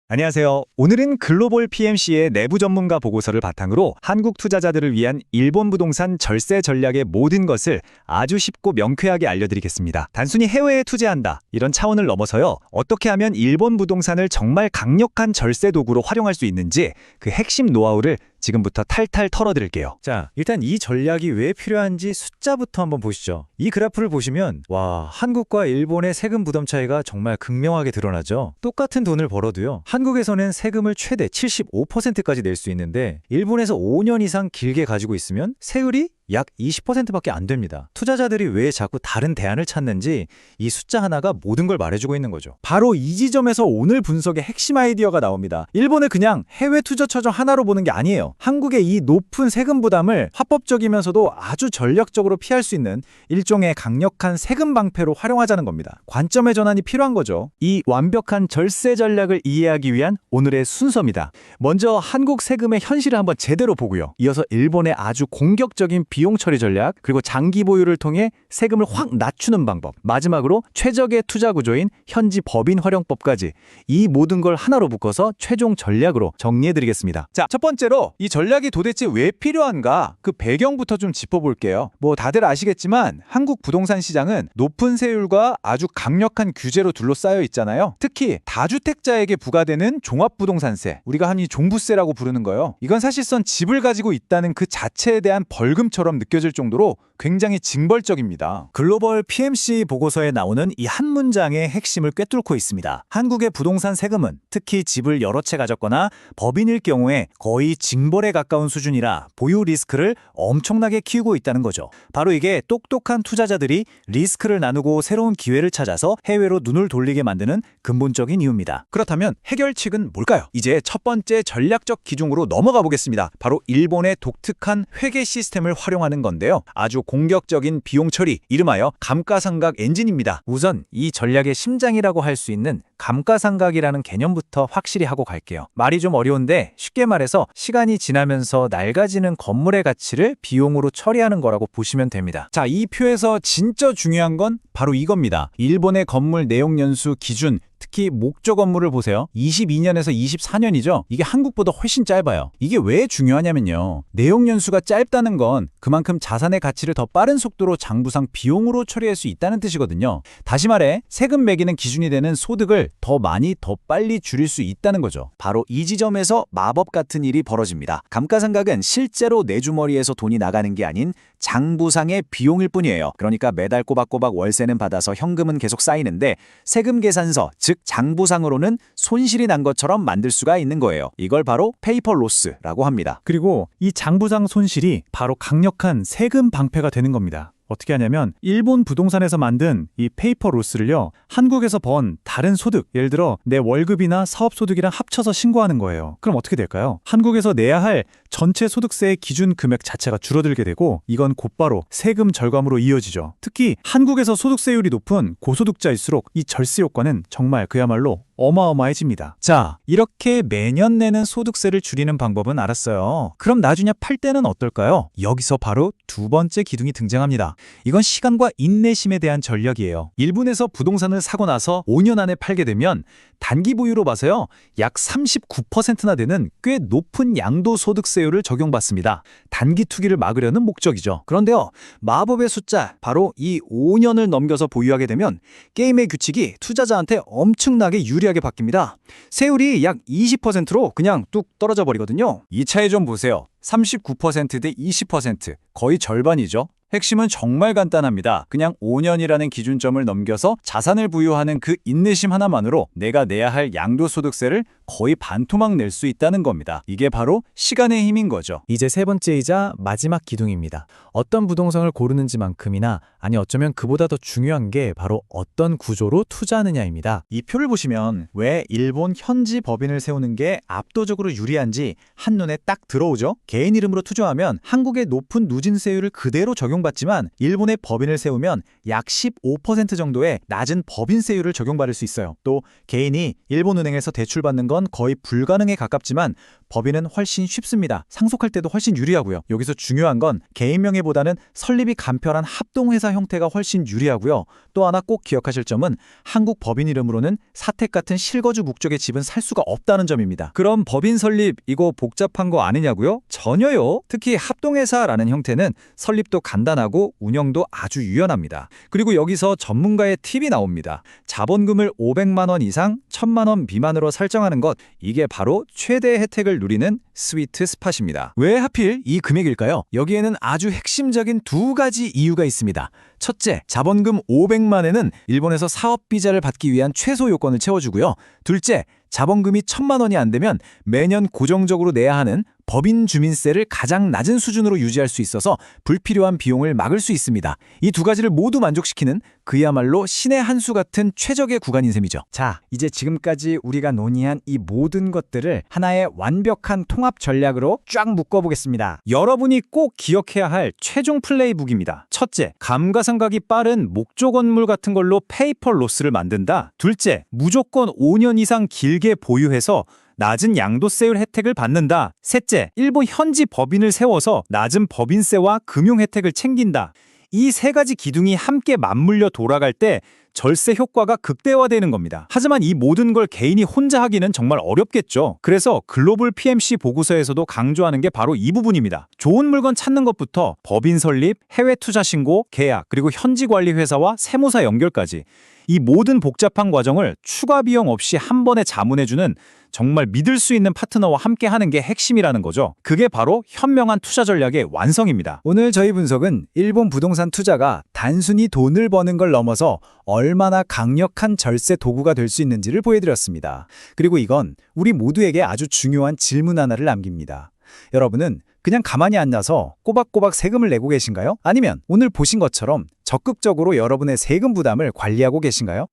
안녕하세요. 오늘은 글로벌 PMC의 내부 전문가 보고서를 바탕으로 한국 투자자들을 위한 일본 부동산 절세 전략의 모든 것을 아주 쉽고 명쾌하게 알려드리겠습니다. 단순히 해외에 투자한다 이런 차원을 넘어서요. 어떻게 하면 일본 부동산을 정말 강력한 절세 도구로 활용할 수 있는지 그 핵심 노하우를 지금부터 탈탈 털어드릴게요. 자, 일단 이 전략이 왜 필요한지 숫자부터 한번 보시죠. 이 그래프를 보시면 와, 한국과 일본의 세금 부담 차이가 정말 극명하게 드러나죠. 똑같은 돈을 벌어도요. 한국에서는 세금을 최대 75%까지 낼 수 있는데 일본에서 5년 이상 길게 가지고 있으면 세율이 약 20%밖에 안 됩니다. 투자자들이 왜 자꾸 다른 대안을 찾는지 이 숫자 하나가 모든 걸 말해주고 있는 거죠. 바로 이 지점에서 오늘 분석의 핵심 아이디어가 나옵니다. 일본을 그냥 해외 투자 처정 하나로 보는 게 아니에요. 한국의 이 높은 세금 부담을 합법적이면서도 아주 전략적으로 피할 수 있는 일종의 강력한 세금 방패로 활용하자는 겁니다. 관점의 전환이 필요한 거죠. 이 완벽한 절세 전략을 이해하기 위한 오늘의 순서입니다. 먼저 한국 세금의 현실을 한번 제대로 보고요. 이어서 일본의 아주 공격적인 비용 처리 전략, 그리고 장기 보유를 통해 세금을 확 낮추는 방법, 마지막으로 최적의 투자 구조인 현지 법인 활용법까지 이 모든 걸 하나로 묶어서 최종 전략으로 정리해드리겠습니다. 자, 첫 번째로 이 전략이 도대체 왜 필요한가 그 배경부터 좀 짚어볼게요. 다들 아시겠지만 한국 부동산 시장은 높은 세율과 아주 강력한 규제로 둘러싸여 있잖아요. 특히 다주택자에게 부과되는 종합부동산세, 우리가 흔히 종부세라고 부르는 거요. 이건 사실상 집을 가지고 있다는 그 자체에 대한 벌금처럼 느껴질 정도로 굉장히 징벌적입니다. 글로벌 PMC 보고서에 나오는 이 한 문장의 핵심을 꿰뚫고 있습니다. 한국의 부동산 세금은 특히 집을 여러 채 가졌거나 법인일 경우에 거의 징벌에 가까운 수준이라 보유 리스크를 엄청나게 키우고 있다는 거죠. 바로 이게 똑똑한 투자자들이 리스크를 나누고 새로운 기회를 찾아서 해외로 눈을 돌리게 만드는 근본적인 이유입니다. 그렇다면 해결책은 뭘까요? 이제 첫 번째 전략적 기준으로 넘어가 보겠습니다. 바로 일본의 독특한 회계 시스템을 활용하는 건데요. 아주 공격적인 비용 처리, 이름하여 감가상각 엔진입니다. 우선 이 전략의 심장이라고 할 수 있는 감가상각이라는 개념부터 확실히 하고 갈게요. 말이 좀 어려운데 쉽게 말해서 시간이 지나면서 낡아지는 건물의 가치를 비용으로 처리하는 거라고 보시면 됩니다. 자, 이 표에서 진짜 중요한 건 바로 이겁니다. 일본의 건물 내용 연수 기준, 특히 목조 건물을 보세요. 22년에서 24년이죠. 이게 한국보다 훨씬 짧아요. 이게 왜 중요하냐면요. 내용 연수가 짧다는 건 그만큼 자산의 가치를 더 빠른 속도로 장부상 비용으로 처리할 수 있다는 뜻이거든요. 다시 말해 세금 매기는 기준이 되는 소득을 더 많이 더 빨리 줄일 수 있다는 거죠. 바로 이 지점에서 마법 같은 일이 벌어집니다. 감가상각은 실제로 내 주머니에서 돈이 나가는 게 아닌 장부상의 비용일 뿐이에요. 그러니까 매달 꼬박꼬박 월세는 받아서 현금은 계속 쌓이는데 세금 계산서, 즉 장부상으로는 손실이 난 것처럼 만들 수가 있는 거예요. 이걸 바로 페이퍼 로스라고 합니다. 그리고 이 장부상 손실이 바로 강력한 세금 방패가 되는 겁니다. 어떻게 하냐면 일본 부동산에서 만든 이 페이퍼 로스를요, 한국에서 번 다른 소득, 예를 들어 내 월급이나 사업소득이랑 합쳐서 신고하는 거예요. 그럼 어떻게 될까요? 한국에서 내야 할 전체 소득세의 기준 금액 자체가 줄어들게 되고 이건 곧바로 세금 절감으로 이어지죠. 특히 한국에서 소득세율이 높은 고소득자일수록 이 절세 효과는 정말 그야말로 어마어마해집니다. 자, 이렇게 매년 내는 소득세를 줄이는 방법은 알았어요. 그럼 나중에 팔 때는 어떨까요? 여기서 바로 두 번째 기둥이 등장합니다. 이건 시간과 인내심에 대한 전략이에요. 일본에서 부동산을 사고 나서 5년 안에 팔게 되면 단기 보유로 봐서요, 약 39%나 되는 꽤 높은 양도소득세율을 적용받습니다. 단기 투기를 막으려는 목적이죠. 그런데요, 마법의 숫자, 바로 이 5년을 넘겨서 보유하게 되면 게임의 규칙이 투자자한테 엄청나게 유리하게 바뀝니다. 세율이 약 20%로 그냥 뚝 떨어져 버리거든요. 이 차이 좀 보세요. 39% 대 20%, 거의 절반이죠. 핵심은 정말 간단합니다. 그냥 5년이라는 기준점을 넘겨서 자산을 부여하는 그 인내심 하나만으로 내가 내야 할 양도소득세를 거의 반토막 낼 수 있다는 겁니다. 이게 바로 시간의 힘인 거죠. 이제 세 번째이자 마지막 기둥입니다. 어떤 부동산을 고르는지만큼이나, 아니 어쩌면 그보다 더 중요한 게 바로 어떤 구조로 투자하느냐입니다. 이 표를 보시면 왜 일본 현지 법인을 세우는 게 압도적으로 유리한지 한눈에 딱 들어오죠? 개인 이름으로 투자하면 한국의 높은 누진세율을 그대로 적용 적용받지만 일본의 법인을 세우면 약 15% 정도의 낮은 법인세율을 적용받을 수 있어요. 또 개인이 일본은행에서 대출받는 건 거의 불가능에 가깝지만 법인은 훨씬 쉽습니다. 상속할 때도 훨씬 유리하고요. 여기서 중요한 건 개인 명의보다는 설립이 간편한 합동회사 형태가 훨씬 유리하고요. 또 하나 꼭 기억하실 점은 한국 법인 이름으로는 사택 같은 실거주 목적의 집은 살 수가 없다는 점입니다. 그럼 법인 설립 이거 복잡한 거 아니냐고요? 전혀요. 특히 합동회사라는 형태는 설립도 간단하고 운영도 아주 유연합니다. 그리고 여기서 전문가의 팁이 나옵니다. 자본금을 500만 원 이상 1000만 원 미만으로 설정하는 것, 이게 바로 최대 혜택을 누리는 스위트 스팟입니다. 왜 하필 이 금액일까요? 여기에는 아주 핵심적인 두 가지 이유가 있습니다. 첫째, 자본금 500만엔은 일본에서 사업 비자를 받기 위한 최소 요건을 채워주고요. 둘째, 자본금이 1000만 원이 안 되면 매년 고정적으로 내야 하는 법인 주민세를 가장 낮은 수준으로 유지할 수 있어서 불필요한 비용을 막을 수 있습니다. 이 두 가지를 모두 만족시키는 그야말로 신의 한 수 같은 최적의 구간인 셈이죠. 자, 이제 지금까지 우리가 논의한 이 모든 것들을 하나의 완벽한 통합 전략으로 쫙 묶어보겠습니다. 여러분이 꼭 기억해야 할 최종 플레이북입니다. 첫째, 감가상각이 빠른 목조 건물 같은 걸로 페이퍼 로스를 만든다. 둘째, 무조건 5년 이상 길게 보유해서 낮은 양도세율 혜택을 받는다. 셋째, 일본 현지 법인을 세워서 낮은 법인세와 금융 혜택을 챙긴다. 이 세 가지 기둥이 함께 맞물려 돌아갈 때 절세 효과가 극대화되는 겁니다. 하지만 이 모든 걸 개인이 혼자 하기는 정말 어렵겠죠. 그래서 글로벌 PMC 보고서에서도 강조하는 게 바로 이 부분입니다. 좋은 물건 찾는 것부터 법인 설립, 해외 투자 신고, 계약, 그리고 현지 관리 회사와 세무사 연결까지 이 모든 복잡한 과정을 추가 비용 없이 한 번에 자문해주는 정말 믿을 수 있는 파트너와 함께 하는 게 핵심이라는 거죠. 그게 바로 현명한 투자 전략의 완성입니다. 오늘 저희 분석은 일본 부동산 투자가 단순히 돈을 버는 걸 넘어서 얼마나 강력한 절세 도구가 될 수 있는지를 보여드렸습니다. 그리고 이건 우리 모두에게 아주 중요한 질문 하나를 남깁니다. 여러분은 그냥 가만히 앉아서 꼬박꼬박 세금을 내고 계신가요? 아니면 오늘 보신 것처럼 적극적으로 여러분의 세금 부담을 관리하고 계신가요?